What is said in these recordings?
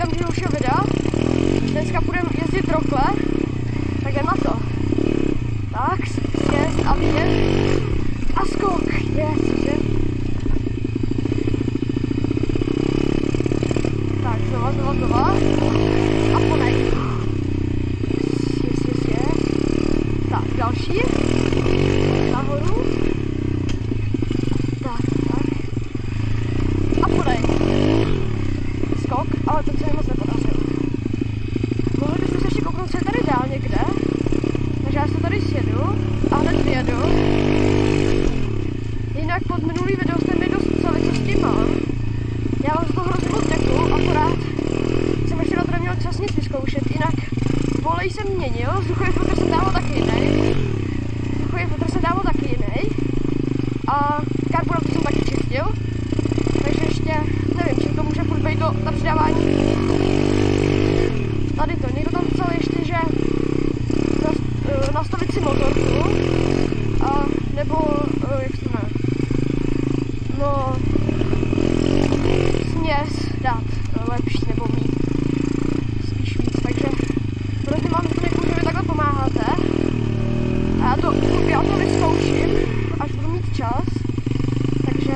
tam dalšího videa. Dneska budeme jezdit rokle, tak jdem na to. Tak, sjezd a vidět. A skok, yes. Tak, znova. A ponej. Yes. Tak, další. Nahoru. Tak. A ponej. Skok, ale to se mi moc nepodařilo. Mohli bychom se ještě kouknout, co je tady dál někde. Takže já se tady sjedu a hned vyjedu. Jinak pod minulý video jste mi dost psali, co s tím mám. Já vám z toho hrozně moc děkuju, akorát jsem ještě na to neměl čas nic vyzkoušet. Jinak volej jsem měnil, vzduchový filtr jsem dával taky jiný. A karburátor jsem taky čistil. Takže ještě nevím, čím to může furt být na přidávání. Tady to, někdo tam psal ještě, že nastavit si motorku. A nebo, jak se jmenuje, no, směs dát lepší nebo mít spíš víc, takže hrozně mám to někoho, že mi takhle pomáháte a já to vyzkouším, až budu mít čas, takže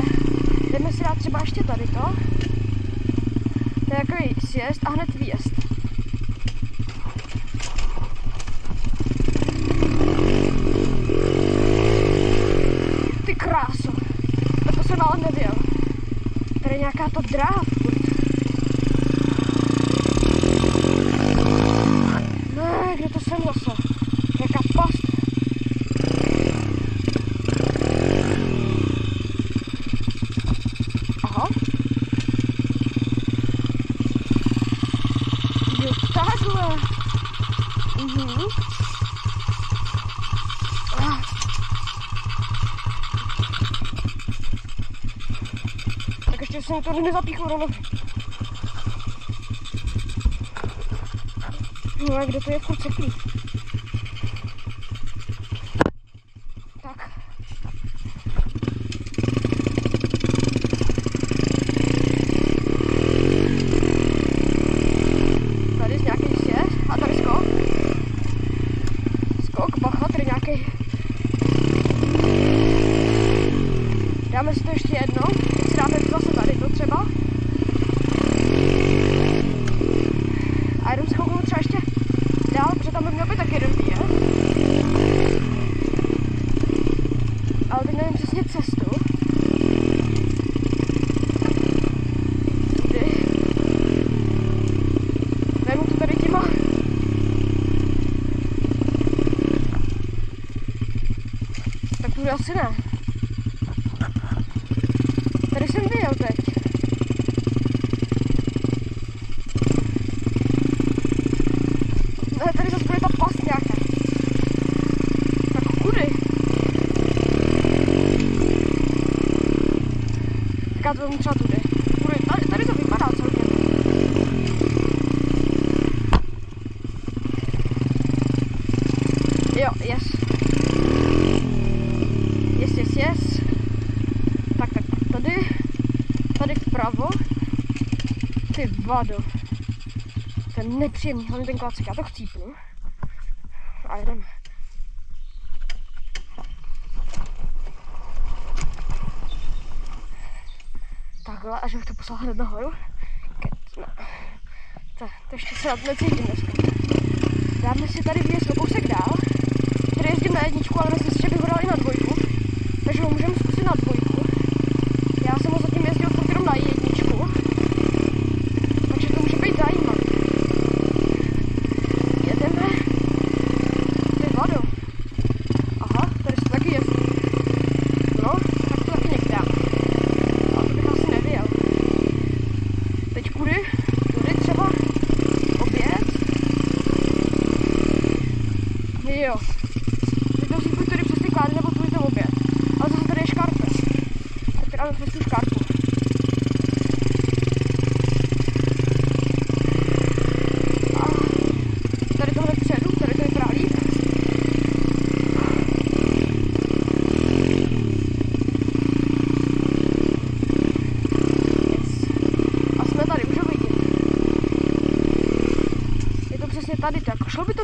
jdeme si dát třeba ještě tady to je takový sjezd a hned výjezd. Ty kráso, to jsem ale nevěděl. Tady je nějaká ta dráha furt. Ne, kde to jsem zase? Nějaká past. Aha. Jo, takhle. Tak ještě jsem to nezapíchl rovnou. No a kde to je furt ceklý? Tak. Tady je nějaký sjezd a tady skok. Skok, bacha, tady nějaký. Dáme si to ještě jednou. Teď si dáme zase tady to třeba. A jdem schouknout třeba ještě dál, protože tam by měl být taky jeden výjezd. Ale teď nevím přesně cestu. Kdy? Vemu to tady těma. Tak to asi ne. Tady jsem vyjel teď. Ne, tady zase bude ta past nějaká. Tak kudy? Tak já to vemu třeba tudy. Tady to vypadá celkem. Jo, yes. Yes. Tak, tady vpravo. Ty vado. To je nepříjemný, hlavně ten klacek, já to chcípnu. A jdeme. Takhle, až bych to poslal hned nahoru. To ještě se na to necítím dneska. Dáme si tady výjezd o kousek dál. Tady jezdím na jedničku, ale myslím si, že bych ho dal i na dvojku. Takže ho můžeme zkusit na dvojku. Já jsem ho zatím jezdil furt jenom na jedničku. Takže to může být zajímavé. Jedeme. Ty vado. Aha, tady se taky jezdí. No, tak to taky někde dám. Ale to bych asi nevěděl. Teď kudy? Tudy třeba? Oběd? Jo. Teď to si buď tady přes ty klády nebo tudy ten oběd. Ale zase tady je škála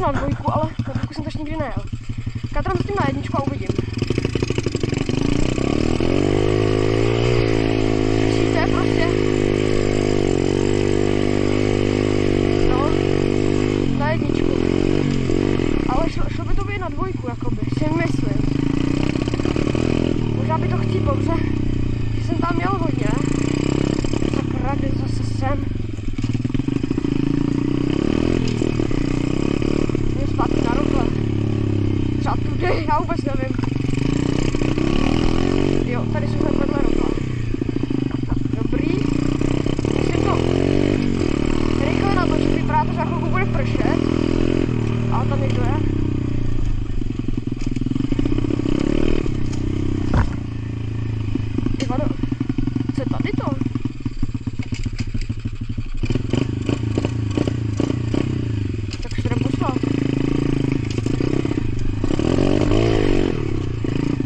na dvojku, ale na dvojku jsem to ještě nikdy nejel. Katrám s tím na jedničku a uvidím. Slyšíte prostě? No, na jedničku. Ale šlo by to být na dvojku, jakoby, si myslím. Možná by to chcíplo, protože jsem tam měl hodně. Sakra, kde zase jsem? Mě zpátky na rokle. Třeba tudy, já vůbec nevím. Jo, tady jsou hned vedle rokle. Dobrý. Musím to rychle natočit, vypadá to, že za chvilku bude pršet. Ale tam někdo je. Ivano, co je tady to? Tak se jdem poslat.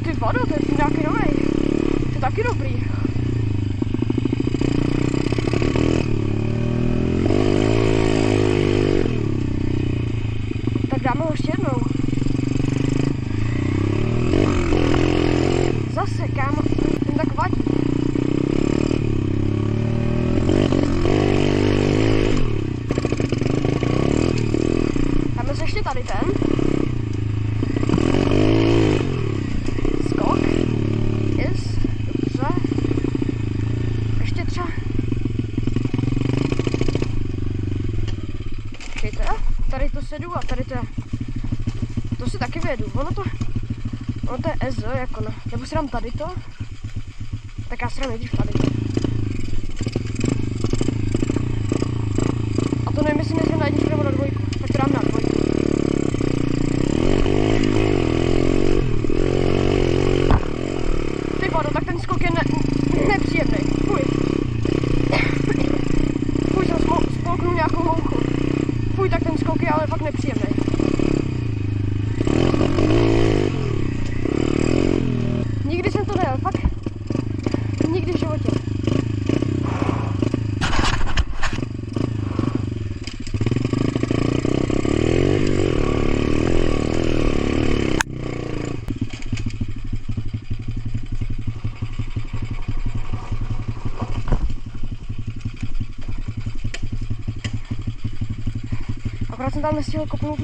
Ty vado, to je nějaký novej. To je taky dobrý. Tak dáme ho ještě jednou. Zase, kámo, ten tak vadí. Dáme se ještě tady ten. Skok. Yes, dobře. Ještě třeba. Počkejte, tady to sedu a tady to je. To si taky vědu, ono to je EZ, jako ne. Nebo si dám tady to? Tak já si dám nejdřív tady to. A to nevím, jestli nejdřív na jedničku nebo na dvojku. Tak to dám na dvojku. Ty vado, tak ten skok je nepříjemný. Fuj. Fuj, jsem spolknul nějakou mouchu. Fuj, tak ten skok je ale fakt nepříjemný. Nikdy jsem to nejel, fakt. Nikdy v životě. Akorát jsem tam nestihl kopnout.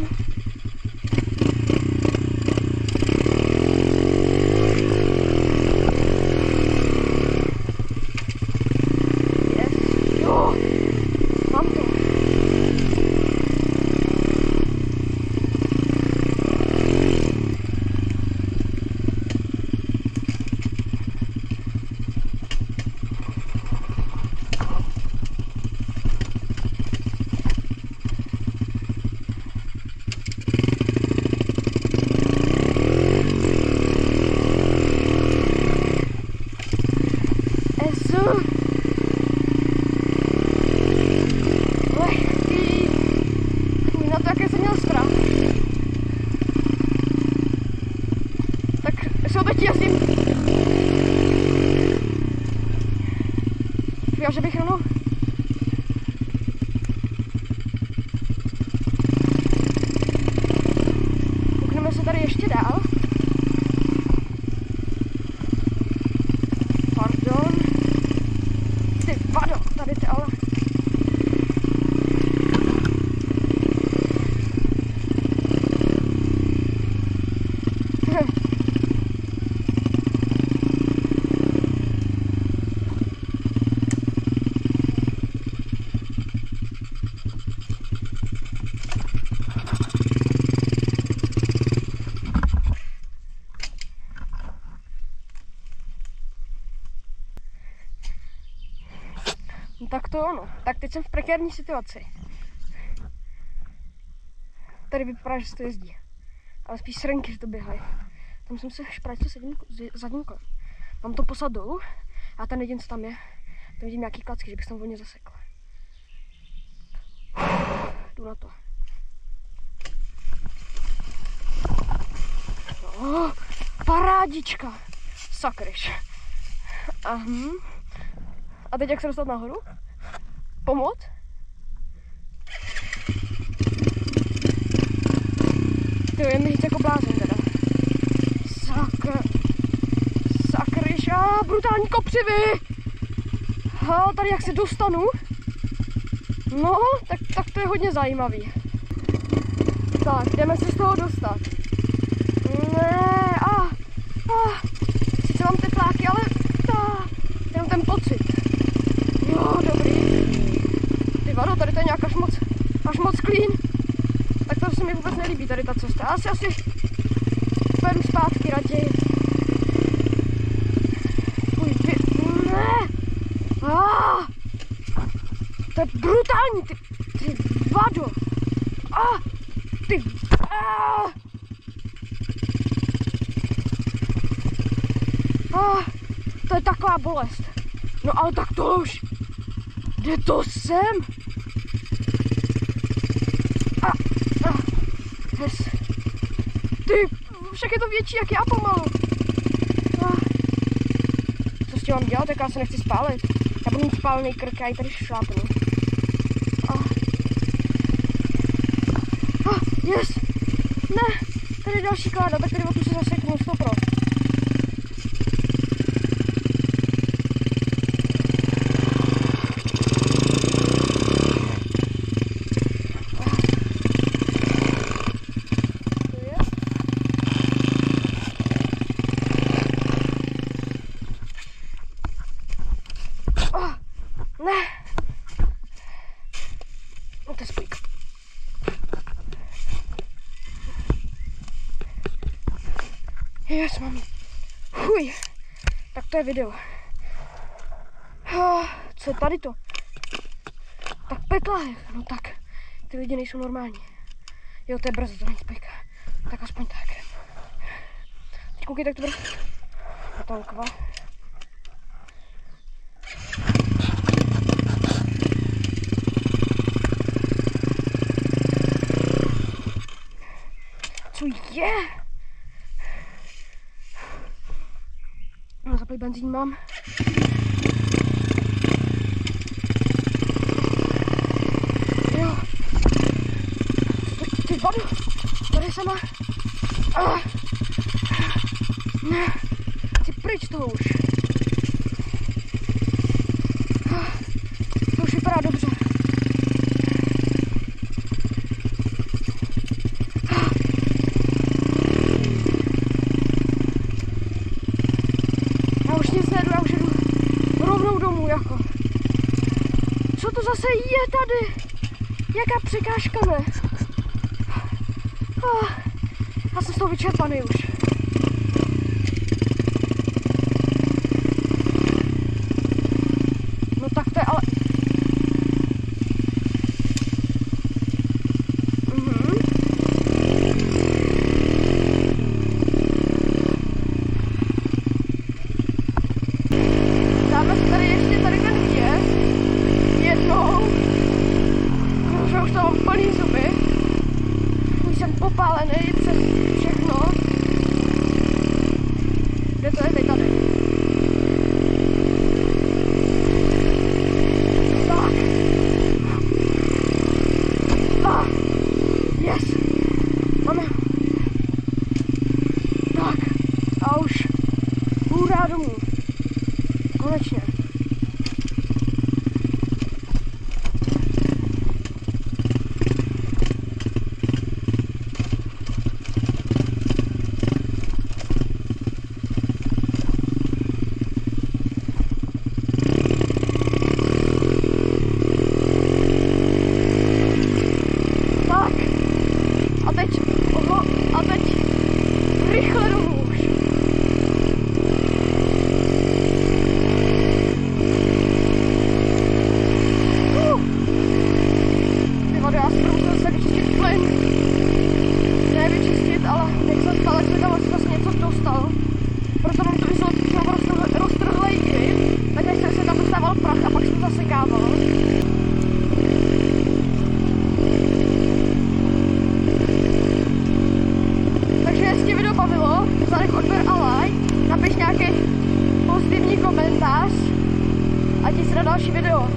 Já, že bych rovnou... Koukneme se tady ještě dál. Pardon. Ty vado, tady ty ale... No tak to ono. Tak teď jsem v prekérní situaci. Tady vypadá, že se to jezdí. Ale spíš srnky, že to běhají. Tam jsem se šprajcil zadním kolem. Mám to poslat dolů a ten jedin, co tam je, tam vidím nějaký klacky, že bych tam volně zasekl. Jdu na to. No, parádička. Sakryš. A teď jak se dostat nahoru? Pomoct? To je mi říct jako blázen teda. Sakryš, brutální kopřivy! Tady jak se dostanu? No, tak to je hodně zajímavý. Tak, jdeme se z toho dostat. Ne, sice mám tepláky, ale jenom ten pocit. Jo, dobrý. Ty vado, tady to je nějak až moc clean. Tak to se mi vůbec nelíbí tady ta cesta. Asi pojedu zpátky raději. Ne. To je brutální, ty vado. To je taková bolest. No ale tak to už. Kde to jsem? Ty, však je to větší jak já pomalu. Co s tím mám dělat, tak já se nechci spálit. Já budu mít spálený krk, já ji tady šlápnu. Yes! Ne, tady je další kláda, tak tady o tu se zaseknu 100%. Ne! No to je spík. Yes, mami. Fuj. Tak to je video. Co je tady to? Tak petla je. No tak. Ty lidi nejsou normální. Jo, to je brzo, to není spík. Tak aspoň tak. Teď koukej, tak to bude. Natankva. Co je? No, zapoj benzín mám. Jo. Ty vodu. Tady sama. Ne. Chci pryč toho už. To už vypadá dobře. Co to zase je tady? Jaká překážka, ne? Já jsem z toho vyčerpaný už. No tak to je ale... Dáme si tady ještě tady ten vjezd. Jednou. Protože už to mám plný zuby. Už jsem popálený přes všechno. Kde to je teď tady? Tak. Yes. Máme. Tak. A už. Hurá domů. Konečně. A teď rychle domů už. Ty vado, já si musel se vyčistit plyn. Ne vyčistit, ale jak jsem spal, tak jsem tam asi vlastně něco dostal. Proto mám to vysvětlit roztrhlej grip, tak než se tam dostával prach a pak jsem zasekával. Jestli tě video bavilo, zanech odběr a like, napiš nějaký pozitivní komentář a ti se na další video.